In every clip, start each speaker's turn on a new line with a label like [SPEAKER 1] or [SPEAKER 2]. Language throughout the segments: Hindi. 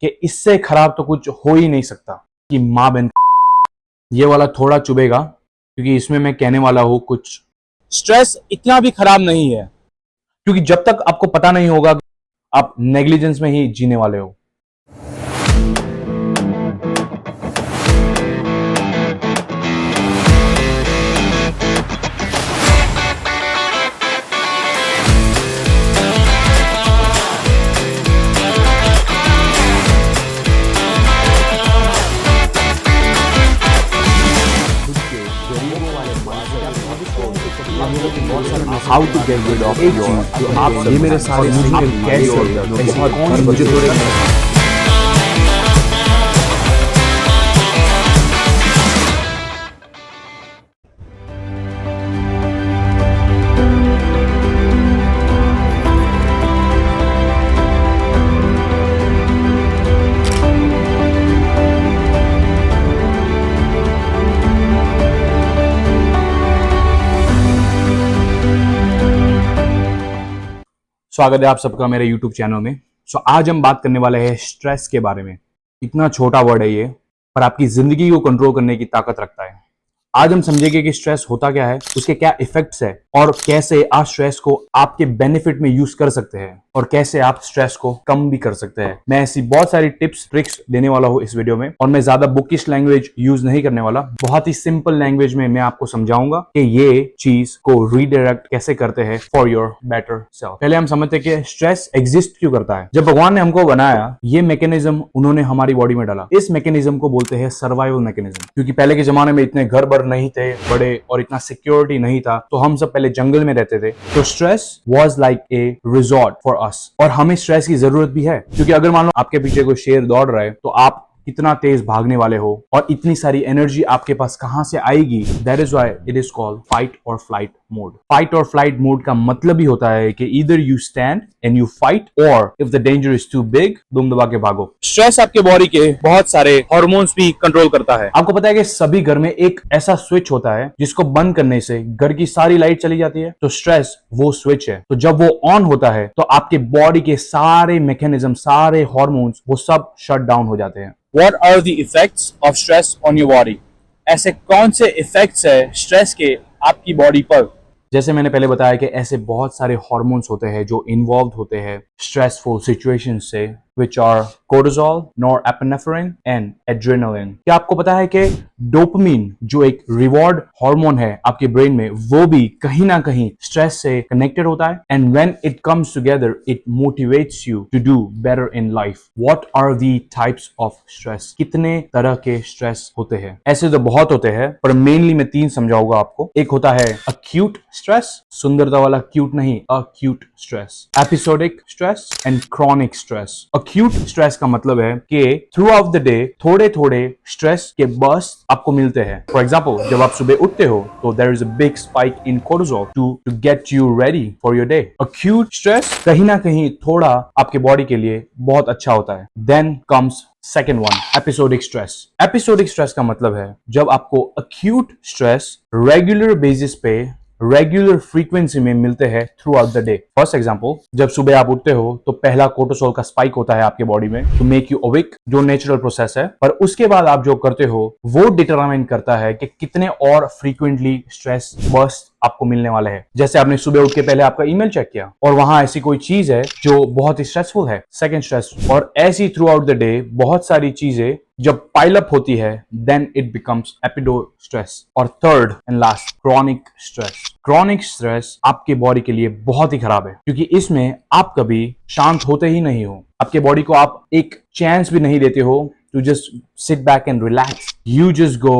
[SPEAKER 1] कि इससे खराब तो कुछ हो ही नहीं सकता कि माँ बहन। ये वाला थोड़ा चुभेगा क्योंकि इसमें मैं कहने वाला हूं कुछ। स्ट्रेस इतना भी खराब नहीं है, क्योंकि जब तक आपको पता नहीं होगा आप नेग्लिजेंस में ही जीने वाले हो। How to get rid of एक चीज जो आप ये मेरे सारे कैसे बहुत मुझे थोड़े स्वागत है आप सबका मेरे YouTube चैनल में। आज हम बात करने वाले हैं स्ट्रेस के बारे में। इतना छोटा वर्ड है ये, पर आपकी जिंदगी को कंट्रोल करने की ताकत रखता है। आज हम समझेंगे कि स्ट्रेस होता क्या है, उसके क्या इफेक्ट्स है और कैसे आप स्ट्रेस को आपके बेनिफिट में यूज कर सकते हैं और कैसे आप स्ट्रेस को कम भी कर सकते हैं। मैं ऐसी बहुत सारी टिप्स ट्रिक्स देने वाला हूं इस वीडियो में, और मैं ज्यादा बुकिश लैंग्वेज यूज नहीं करने वाला। बहुत ही सिंपल लैंग्वेज में मैं आपको समझाऊंगा कि ये चीज को रीडायरेक्ट कैसे करते हैं फॉर योर बेटर सेल्फ। पहले हम समझते हैं कि स्ट्रेस एग्जिस्ट क्यों करता है। जब भगवान ने हमको बनाया, ये मैकेनिज्म उन्होंने हमारी बॉडी में डाला। इस मैकेनिज्म को बोलते हैं सर्वाइवल मैकेनिज्म। क्योंकि पहले के जमाने में इतने घर बर नहीं थे बड़े और इतना सिक्योरिटी नहीं था, तो हम सब पहले जंगल में रहते थे। तो stress was like a resort for us, और हमें स्ट्रेस की जरूरत भी है। क्योंकि अगर मान लो आपके पीछे कोई शेर दौड़ रहा है, तो आप कितना तेज भागने वाले हो और इतनी सारी एनर्जी आपके पास कहां से आएगी। That is why it is called fight और फ्लाइट मोड। फाइट और फ्लाइट मोड का मतलब ही होता है कि either you stand and you fight, और if the danger is too big, दुम दबा के भागो। स्ट्रेस आपके बॉडी के बहुत सारे हार्मोन्स भी कंट्रोल करता है। आपको पता है कि सभी घर में एक ऐसा स्विच होता है जिसको बंद करने से घर की सारी लाइट चली जाती है। तो स्ट्रेस वो स्विच है। तो जब वो ऑन होता है तो आपके बॉडी के सारे मैकेनिज्म, सारे हार्मोन्स, वो सब शट डाउन हो जाते हैं। What are the effects of stress on your body? ऐसे कौन से इफेक्ट्स है स्ट्रेस के आपकी बॉडी पर? जैसे मैंने पहले बताया कि ऐसे बहुत सारे हार्मोन्स होते हैं जो इन्वॉल्व होते हैं स्ट्रेसफुल सिचुएशन से, which are cortisol, norepinephrine and adrenaline। क्या आपको पता है कि डोपामिन जो एक रिवॉर्ड हार्मोन है आपके ब्रेन में, वो भी कहीं ना कहीं स्ट्रेस से कनेक्टेड होता है। And when it comes together it motivates you to do better in life. What are the types of stress? कितने तरह के स्ट्रेस होते हैं? ऐसे तो बहुत होते हैं, पर मेनली मैं 3 समझाऊंगा आपको। एक होता है अक्यूट स्ट्रेस, सुंदरता वाला क्यूट नहीं, acute stress, episodic stress and chronic stress. Acute stress का मतलब है कि थ्रू आउट द डे थोड़े थोड़े स्ट्रेस के बर्स्ट आपको मिलते हैं। फॉर एग्जाम्पल, जब आप सुबह उठते हो तो there is a big spike in cortisol to get you ready for your day. Acute stress कहीं ना कहीं थोड़ा आपके बॉडी के लिए बहुत अच्छा होता है। Then comes second one, episodic stress. Episodic stress का मतलब है जब आपको अक्यूट स्ट्रेस रेगुलर बेसिस पे, रेगुलर फ्रीक्वेंसी में मिलते हैं throughout the day. First example, जब सुबह आप उठते हो तो पहला कोर्टिसोल का स्पाइक होता है आपके बॉडी में टू मेक यू अवेक, जो नेचुरल प्रोसेस है। पर उसके बाद आप जो करते हो वो डिटरमाइन करता है कि कितने और फ्रीक्वेंटली स्ट्रेस बर्स्ट आपको मिलने वाले हैं। जैसे आपने सुबह उठ के पहले आपका ईमेल चेक किया और वहां ऐसी कोई चीज है जो बहुत ही स्ट्रेसफुल है, सेकंड स्ट्रेस। और ऐसी थ्रू आउट द डे बहुत सारी चीजें जब पाइल अप होती है, देन इट बिकम्स एपिडो स्ट्रेस। और third and last, chronic stress. Chronic stress आपके बॉडी के लिए बहुत ही खराब है, क्योंकि इसमें आप कभी शांत होते ही नहीं हो। आपके बॉडी को आप एक चांस भी नहीं देते हो to just sit back and relax. You just go,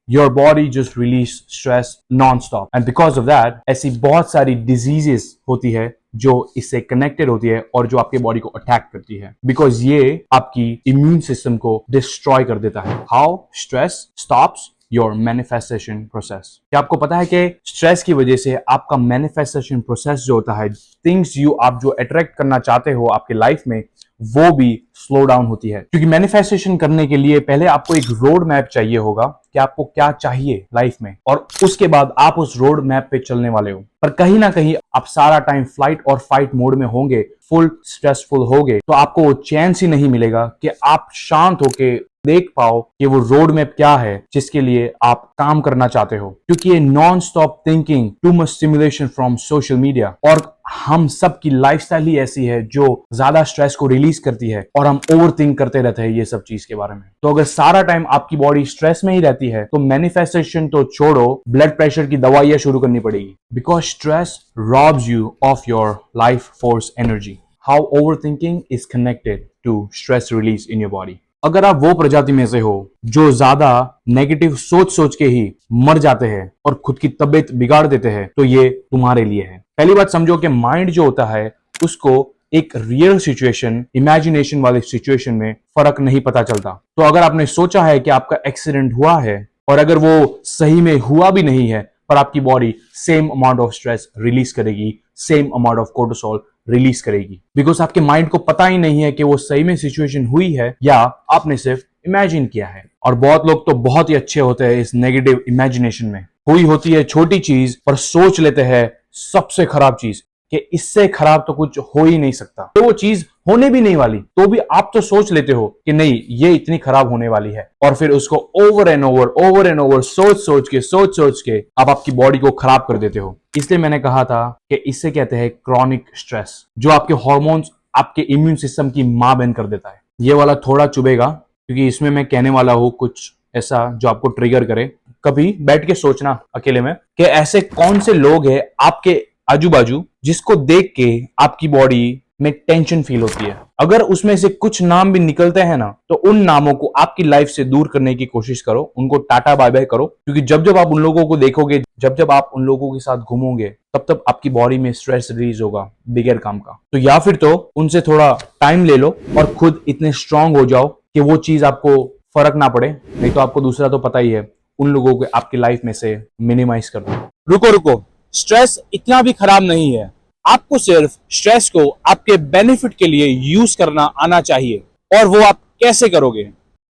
[SPEAKER 1] your body just release stress non-stop. And because of that, ऐसी बहुत सारी diseases होती है जो इससे कनेक्टेड होती है और जो आपके बॉडी को अटैक करती है, बिकॉज ये आपकी इम्यून सिस्टम को डिस्ट्रॉय कर देता है। How stress stops your manifestation process. क्या आपको पता है कि स्ट्रेस की वजह से आपका मैनिफेस्टेशन प्रोसेस जो होता है, थिंग्स आप जो अट्रैक्ट करना चाहते हो आपके लाइफ में, वो भी स्लो डाउन होती है। क्योंकि मैनिफेस्टेशन करने के लिए पहले आपको एक रोड मैप चाहिए होगा कि आपको क्या चाहिए लाइफ में, और उसके बाद आप उस रोड मैप पे चलने वाले हो। पर कहीं ना कहीं आप सारा टाइम फ्लाइट और फाइट मोड में होंगे, फुल स्ट्रेसफुल होगे, तो आपको वो चैन ही नहीं मिलेगा कि आप शांत होके देख पाओ कि वो रोड मैप क्या है जिसके लिए आप काम करना चाहते हो। क्योंकि ये non stop thinking, too much stimulation from social media, और हम सब की लाइफस्टाइल ही ऐसी है जो ज्यादा स्ट्रेस को रिलीज करती है, और हम ओवर थिंक करते रहते हैं ये सब चीज के बारे में। तो अगर सारा टाइम आपकी बॉडी स्ट्रेस में ही रहती है तो मैनिफेस्टेशन तो छोड़ो, ब्लड प्रेशर की दवाइयां शुरू करनी पड़ेगी। Because stress robs you of your life force energy. How overthinking is connected to stress release in your body. अगर आप वो प्रजाति में से हो जो ज्यादा नेगेटिव सोच सोच के ही मर जाते हैं और खुद की तबीयत बिगाड़ देते हैं, तो ये तुम्हारे लिए है। पहली बात समझो कि माइंड जो होता है उसको एक रियल सिचुएशन, इमेजिनेशन वाली सिचुएशन में फर्क नहीं पता चलता। तो अगर आपने सोचा है कि आपका एक्सीडेंट हुआ है और अगर वो सही में हुआ भी नहीं है, पर आपकी body same amount of stress release करेगी, same amount of cortisol release करेगी। बिकॉज आपके माइंड को पता ही नहीं है कि वो सही में सिचुएशन हुई है या आपने सिर्फ इमेजिन किया है। और बहुत लोग तो बहुत ही अच्छे होते हैं इस नेगेटिव इमेजिनेशन में। हुई होती है छोटी चीज पर सोच लेते हैं सबसे खराब चीज, कि इससे खराब तो कुछ हो ही नहीं सकता। तो वो चीज होने भी नहीं वाली, तो भी आप तो सोच लेते हो कि नहीं ये इतनी खराब होने वाली है, और फिर उसको ओवर एंड ओवर सोच सोच के आप आपकी बॉडी को खराब कर देते हो। इसलिए मैंने कहा था कि इससे कहते हैं क्रॉनिक स्ट्रेस, जो आपके हॉर्मोन्स, आपके इम्यून सिस्टम की मां बहन कर देता है। ये वाला थोड़ा चुभेगा क्योंकि इसमें मैं कहने वाला हूं कुछ ऐसा जो आपको ट्रिगर करे। कभी बैठ के सोचना अकेले में कि ऐसे कौन से लोग हैं आपके आजू बाजू जिसको देख के आपकी बॉडी में टेंशन फील होती है। अगर उसमें से कुछ नाम भी निकलते हैं ना, तो उन नामों को आपकी लाइफ से दूर करने की कोशिश करो, उनको टाटा बाय बाय करो। क्योंकि जब जब आप उन लोगों को देखोगे, जब जब आप उन लोगों के साथ घूमोगे, तब तब आपकी बॉडी में स्ट्रेस रिलीज होगा बिगैर काम का। तो या फिर तो उनसे थोड़ा टाइम ले लो और खुद इतने स्ट्रांग हो जाओ कि वो चीज आपको फर्क ना पड़े। नहीं तो आपको दूसरा तो पता ही है, उन लोगों को आपकी लाइफ में से मिनिमाइज कर दो। रुको, स्ट्रेस इतना भी खराब नहीं है। आपको सिर्फ स्ट्रेस को आपके बेनिफिट के लिए यूज करना आना चाहिए, और वो आप कैसे करोगे।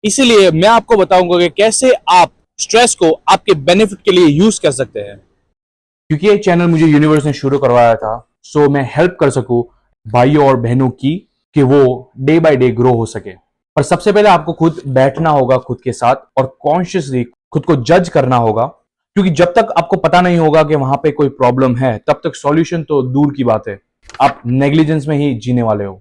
[SPEAKER 1] इसीलिए मैं आपको बताऊंगा कि कैसे आप स्ट्रेस को आपके बेनिफिट के लिए यूज कर सकते हैं। क्योंकि ये चैनल मुझे यूनिवर्स ने शुरू करवाया था, सो मैं हेल्प कर सकूं भाइयों और बहनों की कि वो डे बाय डे ग्रो हो सके। पर सबसे पहले आपको खुद बैठना होगा खुद के साथ और कॉन्शियसली खुद को जज करना होगा। क्योंकि जब तक आपको पता नहीं होगा कि वहां पे कोई प्रॉब्लम है, तब तक सॉल्यूशन तो दूर की बात है, आप नेग्लिजेंस में ही जीने वाले हो।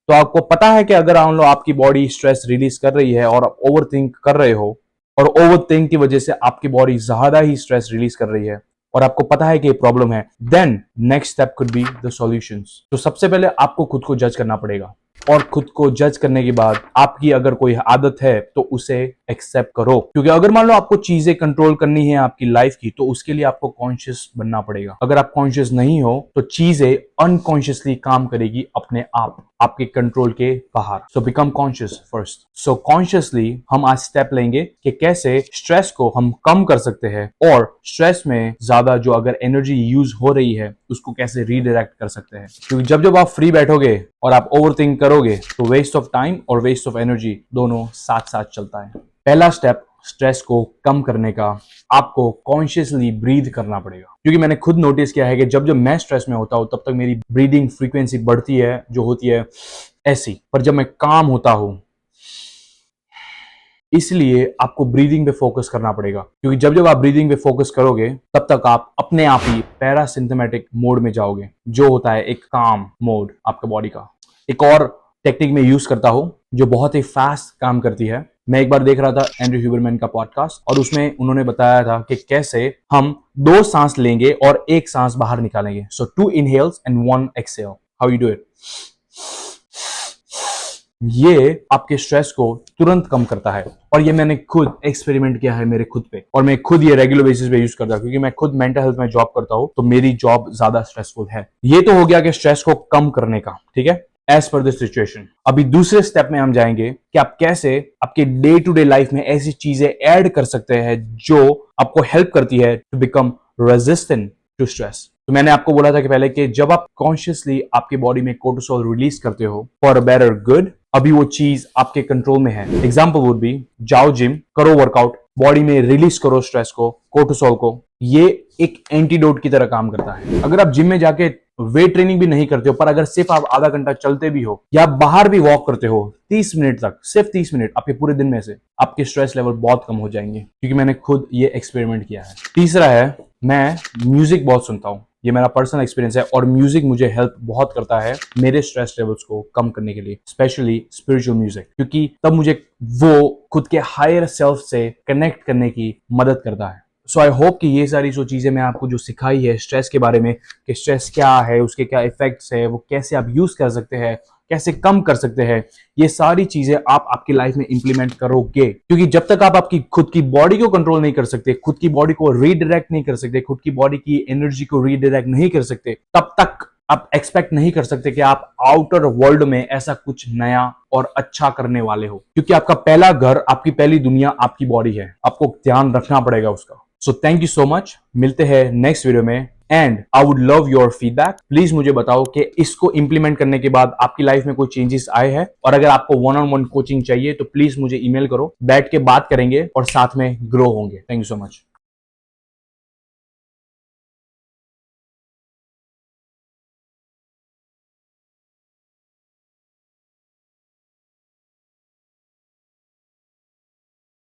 [SPEAKER 1] तो आपको पता है कि अगर मान लो आपकी बॉडी स्ट्रेस रिलीज कर रही है और आप ओवर थिंक कर रहे हो, और ओवर थिंक की वजह से आपकी बॉडी ज्यादा ही स्ट्रेस रिलीज कर रही है, और आपको पता है कि ये प्रॉब्लम है, then next step could be the solutions. तो सबसे पहले आपको खुद को जज करना पड़ेगा, और खुद को जज करने के बाद आपकी अगर कोई आदत है तो उसे एक्सेप्ट करो। क्योंकि अगर मान लो आपको चीजें कंट्रोल करनी है आपकी लाइफ की, तो उसके लिए आपको कॉन्शियस बनना पड़ेगा। अगर आप कॉन्शियस नहीं हो तो चीजें अनकॉन्शियसली काम करेगी अपने आप, आपके कंट्रोल के बाहर। So become conscious first. So consciously हम आज स्टेप लेंगे कि कैसे स्ट्रेस को हम कम कर सकते हैं, और स्ट्रेस में ज्यादा जो अगर एनर्जी यूज हो रही है उसको कैसे रीडायरेक्ट कर सकते हैं। क्योंकि जब जब आप फ्री बैठोगे और आप ओवरथिंक करोगे, तो वेस्ट ऑफ टाइम और वेस्ट ऑफ एनर्जी दोनों साथ साथ चलता है। पहला स्टेप स्ट्रेस को कम करने का, आपको कॉन्शियसली ब्रीथ करना पड़ेगा। क्योंकि मैंने खुद नोटिस किया है कि जब जब मैं स्ट्रेस में होता हूं तब तक मेरी ब्रीदिंग फ्रीक्वेंसी बढ़ती है, जो होती है ऐसी। पर जब मैं काम होता हूं, इसलिए आपको ब्रीदिंग पे फोकस करना पड़ेगा। क्योंकि जब जब आप ब्रीदिंग पे फोकस करोगे, तब तक आप अपने आप ही पैरासिम्पथेटिक मोड में जाओगे, जो होता है एक काम मोड आपका बॉडी का। एक और टेक्निक में यूज करता हूं जो बहुत ही फास्ट काम करती है। मैं एक बार देख रहा था एंड्रयू ह्यूबरमैन का पॉडकास्ट, और उसमें उन्होंने बताया था कि कैसे हम 2 सांस लेंगे और 1 सांस बाहर निकालेंगे। सो 2 inhales and 1 exhale. How you do it? ये आपके स्ट्रेस को तुरंत कम करता है, और ये मैंने खुद एक्सपेरिमेंट किया है मेरे खुद पे, और मैं खुद ये रेगुलर बेसिस पे यूज करता हूं। क्योंकि मैं खुद मेंटल हेल्थ में जॉब करता हूं, तो मेरी जॉब ज्यादा स्ट्रेसफुल है। ये तो हो गया कि स्ट्रेस को कम करने का, ठीक है, एज पर द सिचुएशन। अभी दूसरे स्टेप में हम जाएंगे कि आप कैसे आपके डे टू डे लाइफ में ऐसी चीजें ऐड कर सकते हैं जो आपको हेल्प करती है to become resistant to stress. तो मैंने आपको बोला था कि पहले कि जब आप कॉन्शियसली आपकी बॉडी में कोर्टिसोल रिलीज करते हो फॉर अ बेटर गुड, अभी वो चीज आपके कंट्रोल में है। एग्जाम्पल वुड बी, जाओ जिम करो, वर्कआउट, बॉडी में रिलीज करो स्ट्रेस को, कोर्टिसोल को। ये एक एंटीडोट की तरह काम करता है। अगर आप जिम में जाके वेट ट्रेनिंग भी नहीं करते हो, पर अगर सिर्फ आप आधा घंटा चलते भी हो या बाहर भी वॉक करते हो 30 मिनट तक, सिर्फ 30 मिनट, आपके पूरे दिन में से आपके स्ट्रेस लेवल बहुत कम हो जाएंगे, क्योंकि मैंने खुद ये एक्सपेरिमेंट किया है। तीसरा है, मैं म्यूजिक बहुत सुनता हूँ। ये मेरा पर्सनल एक्सपीरियंस है और म्यूजिक मुझे हेल्प बहुत करता है मेरे स्ट्रेस लेवल्स को कम करने के लिए, स्पेशली स्पिरिचुअल म्यूजिक, क्योंकि तब मुझे वो खुद के हायर सेल्फ से कनेक्ट करने की मदद करता है। सो आई होप कि ये सारी जो चीजें मैं आपको जो सिखाई है स्ट्रेस के बारे में, कि स्ट्रेस क्या है, उसके क्या इफेक्ट्स है, वो कैसे आप यूज कर सकते हैं, कैसे कम कर सकते हैं, ये सारी चीजें आप आपकी लाइफ में इंप्लीमेंट करोगे। क्योंकि जब तक आप आपकी खुद की बॉडी को कंट्रोल नहीं कर सकते, खुद की बॉडी को रीडायरेक्ट नहीं कर सकते, खुद की बॉडी की एनर्जी को रीडायरेक्ट नहीं कर सकते, तब तक आप एक्सपेक्ट नहीं कर सकते कि आप आउटर वर्ल्ड में ऐसा कुछ नया और अच्छा करने वाले हो। क्योंकि आपका पहला घर, आपकी पहली दुनिया आपकी बॉडी है, आपको ध्यान रखना पड़ेगा उसका। So thank you so much, मिलते हैं नेक्स्ट वीडियो में and I would love your feedback. Please मुझे बताओ कि इसको इंप्लीमेंट करने के बाद आपकी लाइफ में कोई चेंजेस आए हैं, और अगर आपको वन ऑन वन कोचिंग चाहिए तो प्लीज मुझे ईमेल करो, बैठ के बात करेंगे और साथ में ग्रो होंगे। Thank you so much.